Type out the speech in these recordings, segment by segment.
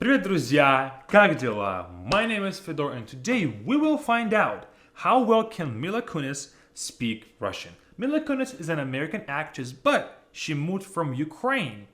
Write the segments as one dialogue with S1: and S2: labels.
S1: Привет, друзья! Как дела? My name is Fedor, and today we will find out how well can Mila Kunis speak Russian. Mila Kunis is an American actress, but she moved from Ukraine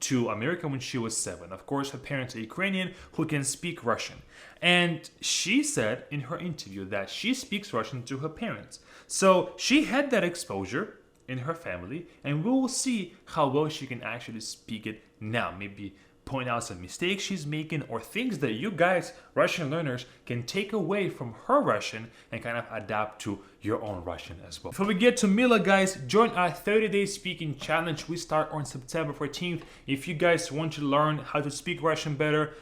S1: to America when she was 7. Of course, her parents are Ukrainian who can speak Russian. And she said in her interview that she speaks Russian to her parents. So she had that exposure in her family, and we will see how well she can actually speak it now. Maybe point out some mistakes she's making or things that you guys, Russian learners, can take away from her Russian and kind of adapt to your own Russian as well. Before we get to Mila, guys, join our 30-day speaking challenge. We start on September 14th. If you guys want to learn how to speak Russian better,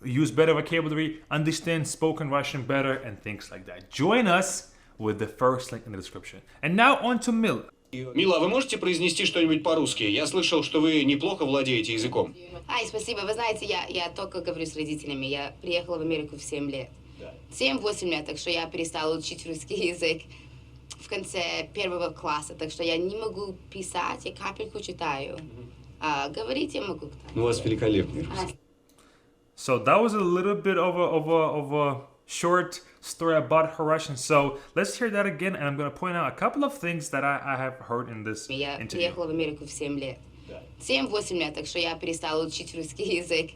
S1: use better vocabulary, understand spoken Russian better, and things like that, join us with the first link in the description. And now on to Mila.
S2: Мила, вы можете произнести что-нибудь по-русски? Я слышал, что вы неплохо владеете языком.
S3: Ай, спасибо. Вы знаете, я только говорю с родителями. Я приехала в Америку в 7 лет. 7-8 лет, так что я перестала учить русский язык в конце первого класса. Так что я не могу писать, я капельку читаю. А говорить я могу.
S2: У вас великолепный русский.
S1: So that was a little bit of a short story about her Russian. So let's hear that again, and I'm going to point out a couple of things that I have heard in this
S3: Я
S1: interview.
S3: приехала в Америку в 7 лет. 7-8 лет, так что я перестала учить русский язык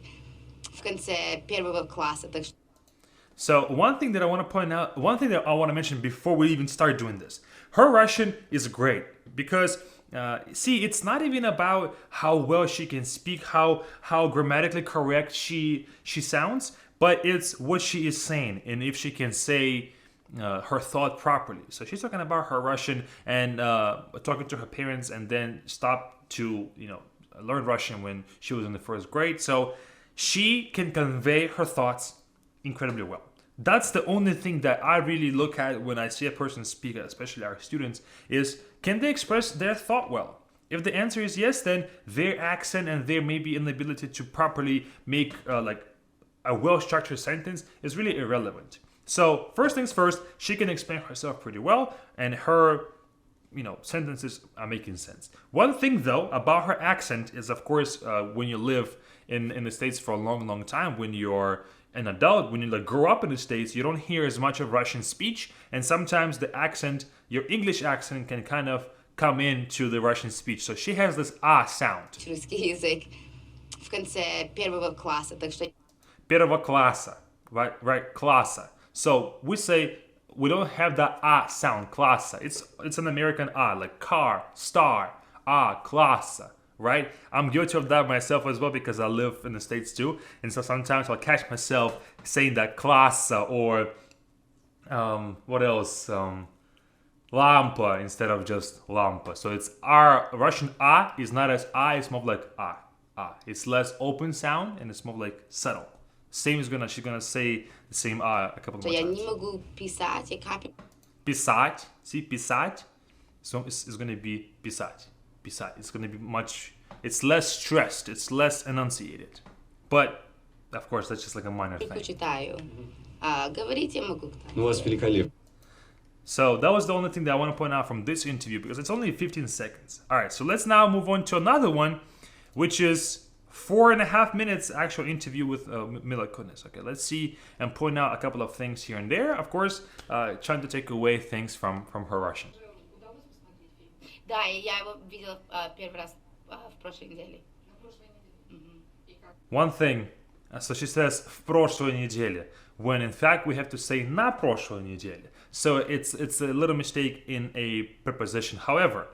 S3: в конце первого класса. Так что
S1: So one thing that I want to point out, one thing that I want to mention before we even start doing this, her Russian is great because see, it's not even about how well she can speak, how grammatically correct she sounds, but it's what she is saying and if she can say her thought properly. So she's talking about her Russian and talking to her parents, and then stopped to learn Russian when she was in the first grade. So she can convey her thoughts incredibly well. That's the only thing that I really look at when I see a person speak, especially our students, is can they express their thought well? If the answer is yes, then their accent and their maybe inability to properly make like a well-structured sentence is really irrelevant. So first things first, she can explain herself pretty well, and her sentences are making sense. One thing though about her accent is, of course, when you live in the States for a long time, when you're an adult, when you grow up in the States, you don't hear as much of Russian speech, and sometimes the accent, your English accent, can kind of come into the Russian speech. So she has this sound.
S3: русский язык в конце первого класса. Так что
S1: Первого класса, right, класса. So we say we don't have that sound, klassa. It's an American like car, star, klassa, right? I'm guilty of that myself as well because I live in the States too. And so sometimes I'll catch myself saying that klassa or what else? Lampa instead of just lampa. So it's our Russian is not as it's more like It's less open sound and it's more like subtle. Same is she's gonna say the same a couple more
S3: я
S1: times.
S3: не могу писать, я капельку.
S1: Писать, see, писать, so it's gonna be писать. It's gonna be it's less stressed, it's less enunciated. But, of course, that's just like a minor thing.
S3: Читаю. А говорить я могу.
S2: У вас великолепный.
S1: So that was the only thing that I want to point out from this interview because it's only 15 seconds. All right, so let's now move on to another one, which is 4.5 minutes actual interview with Mila Kunis. Okay, let's see and point out a couple of things here and there. Of course, trying to take away things from her Russian.
S3: Да, я его видела первый раз в прошлой неделе.
S1: One thing, so she says в прошлой неделе, when in fact we have to say на прошлой неделе. So it's a little mistake in a preposition. However,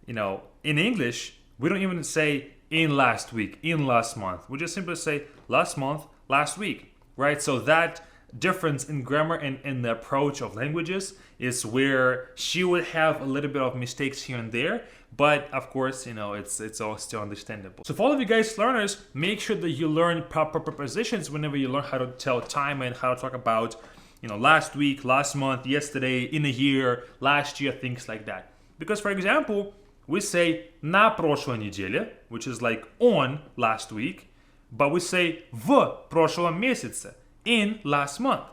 S1: in English, we don't even say in last week, in last month. We just simply say last month, last week, right? So that difference in grammar and in the approach of languages is where she would have a little bit of mistakes here and there, but of course, it's all still understandable. So for all of you guys learners, make sure that you learn proper prepositions whenever you learn how to tell time and how to talk about, last week, last month, yesterday, in a year, last year, things like that. Because for example, we say на прошлой неделе, which is like on last week, but we say в прошлом месяце, in last month.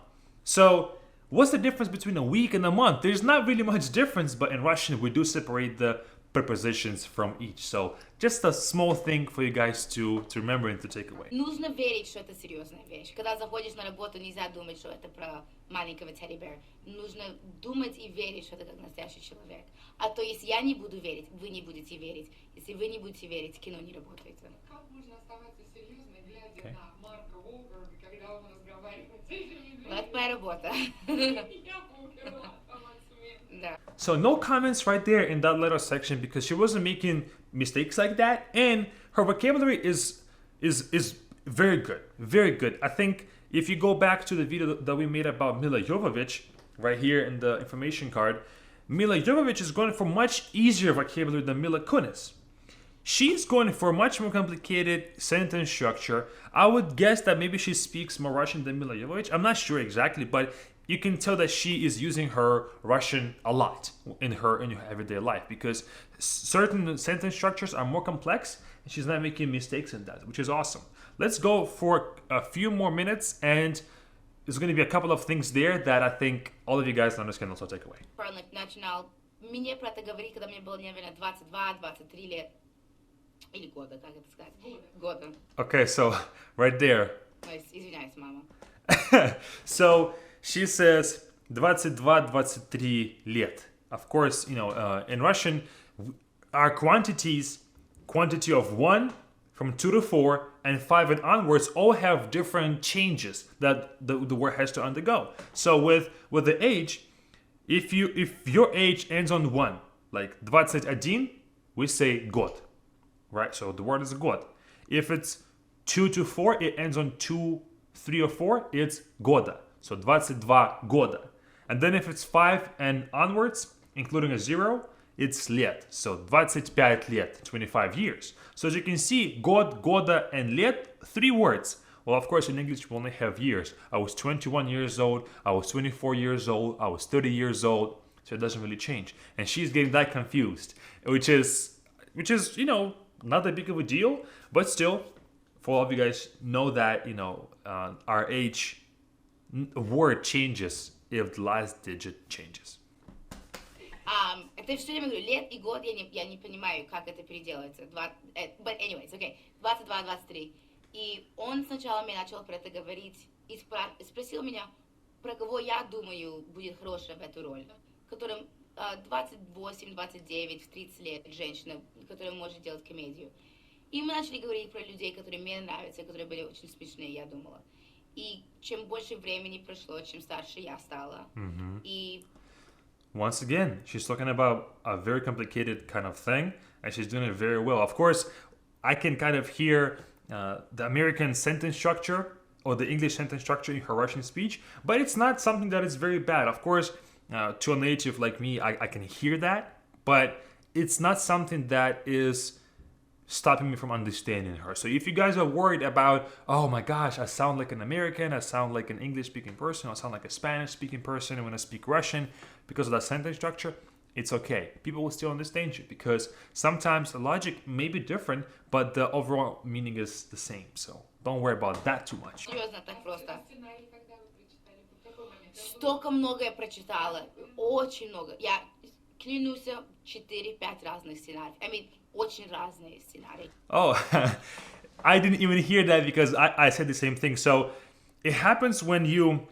S1: So what's the difference between a week and a month? There's not really much difference, but in Russian we do separate the prepositions from each. So just a small thing for you guys to remember and to take away.
S3: Нужно верить, что это серьезная вещь. Когда заходишь на работу, нельзя думать, что это про маленького тедди-бэра. Нужно думать и верить, что это как настоящий человек. А то, если я не буду верить, вы не будете верить. Если вы не будете верить, кино не работает.
S4: Как можно оставаться серьезной, глядя на Марка Уолберга, когда он разговаривает с этими людьми?
S3: Вот твоя работа.
S4: Я поумерла,
S3: Да.
S1: So no comments right there in that letter section because she wasn't making mistakes like that, and her vocabulary is very good, very good. I think if you go back to the video that we made about Mila Jovovich, right here in the information card, Mila Jovovich is going for much easier vocabulary than Mila Kunis. She's going for much more complicated sentence structure. I would guess that maybe she speaks more Russian than Mila Jovovich. I'm not sure exactly, but you can tell that she is using her Russian a lot in her everyday life because certain sentence structures are more complex and she's not making mistakes in that, which is awesome. Let's go for a few more minutes, and there's going to be a couple of things there that I think all of you guys can also take away.
S3: Начинал мне про это говорить, когда мне было, наверное, 22-23 лет. Или года, как это сказать? Года.
S1: Okay, so right there.
S3: Извиняюсь, мама.
S1: So she says 22-23 лет. Of course, in Russian, our quantity of 1 from 2 to 4 and 5 and onwards all have different changes that the word has to undergo. So with the age, if your age ends on 1, like 21, we say год, right? So the word is год. If it's 2 to 4, it ends on 2, 3 or 4, it's года. So 22 года. And then if it's 5 and onwards, including a 0, it's лет. So 25 лет, 25 years. So as you can see, год, года, and лет, 3 words. Well, of course, in English, we only have years. I was 21 years old, I was 24 years old, I was 30 years old. So it doesn't really change. And she's getting that confused, which is not that big of a deal, but still, for all of you guys, know that, our age word changes if the last digit changes.
S3: Это все время говорю, лет и год, я не понимаю, как это переделывается. But anyways, okay, 22-23. И он сначала мне начал про это говорить и спросил меня, про кого я думаю будет хорошая в эту роль. Которым 28-29, в 30 лет женщина, которая может делать комедию. И мы начали говорить про людей, которые мне нравятся, которые были очень смешные, я думала. И чем больше времени прошло, чем старше я стала. И
S1: once again, she's talking about a very complicated kind of thing, and she's doing it very well. Of course, I can kind of hear the American sentence structure or the English sentence structure in her Russian speech, but it's not something that is very bad. Of course, to a native like me, I can hear that, but it's not something that is stopping me from understanding her. So if you guys are worried about, oh my gosh, I sound like an American, I sound like an English-speaking person, I sound like a Spanish-speaking person when I speak Russian because of that sentence structure, it's okay. People will still understand you because sometimes the logic may be different, but the overall meaning is the same. So don't worry about that too much.
S3: серьезно, так просто.
S4: Сценарий, когда вы прочитали, в какой момент?
S3: Столько много я прочитала, очень много. Я клянусь, 4-5 разных сценариев. I mean, очень разные сценарии.
S1: Oh, I didn't even hear that because I said the same thing. So it happens when you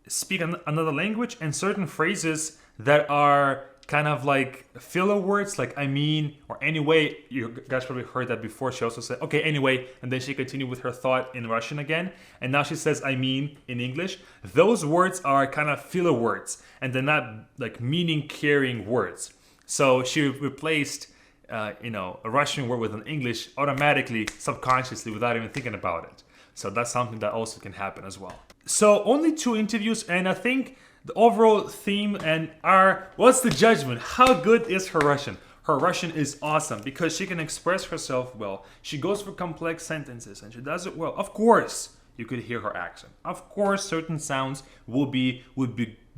S1: speak another language and certain phrases that are kind of like filler words, like I mean, or anyway. You guys probably heard that before. She also said, okay, anyway, and then she continued with her thought in Russian again. And now she says, I mean, in English. Those words are kind of filler words and they're not like meaning carrying words. So she replaced a Russian word with an English automatically, subconsciously, without even thinking about it. So that's something that also can happen as well. So only 2 interviews, and I think the overall theme and what's the judgment? How good is her Russian? Her Russian is awesome because she can express herself well. She goes for complex sentences and she does it well. Of course, you could hear her accent. Of course, certain sounds would be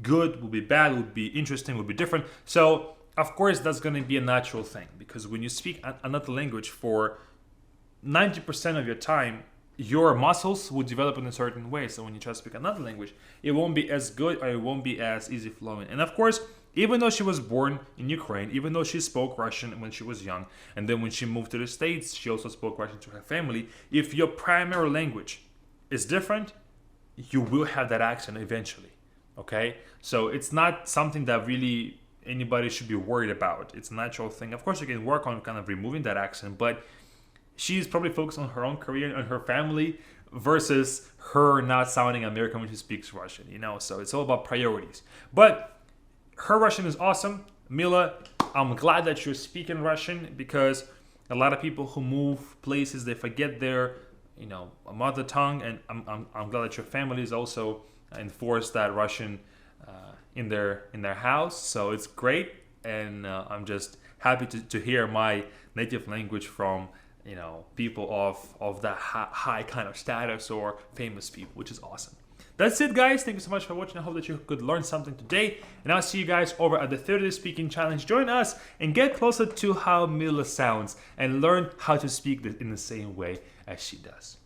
S1: good, would be bad, would be interesting, would be different. So of course, that's going to be a natural thing because when you speak another language for 90% of your time, your muscles will develop in a certain way. So when you try to speak another language, it won't be as good or it won't be as easy flowing. And of course, even though she was born in Ukraine, even though she spoke Russian when she was young, and then when she moved to the States, she also spoke Russian to her family. If your primary language is different, you will have that accent eventually. Okay? So it's not something that really anybody should be worried about. It's a natural thing. Of course, you can work on kind of removing that accent, but she's probably focused on her own career and her family versus her not sounding American when she speaks Russian, you know? So it's all about priorities. But her Russian is awesome. Mila, I'm glad that you're speaking Russian, because a lot of people who move places, they forget their, you know, mother tongue, and I'm glad that your family is also enforced that Russian in their house. So it's great, and I'm just happy to hear my native language from, you know, people of that high kind of status or famous people, which is awesome. That's it, guys. Thank you so much for watching. I hope that you could learn something today, and I'll see you guys over at the 30 Speaking Challenge. Join us and get closer to how Mila sounds and learn how to speak in the same way as she does.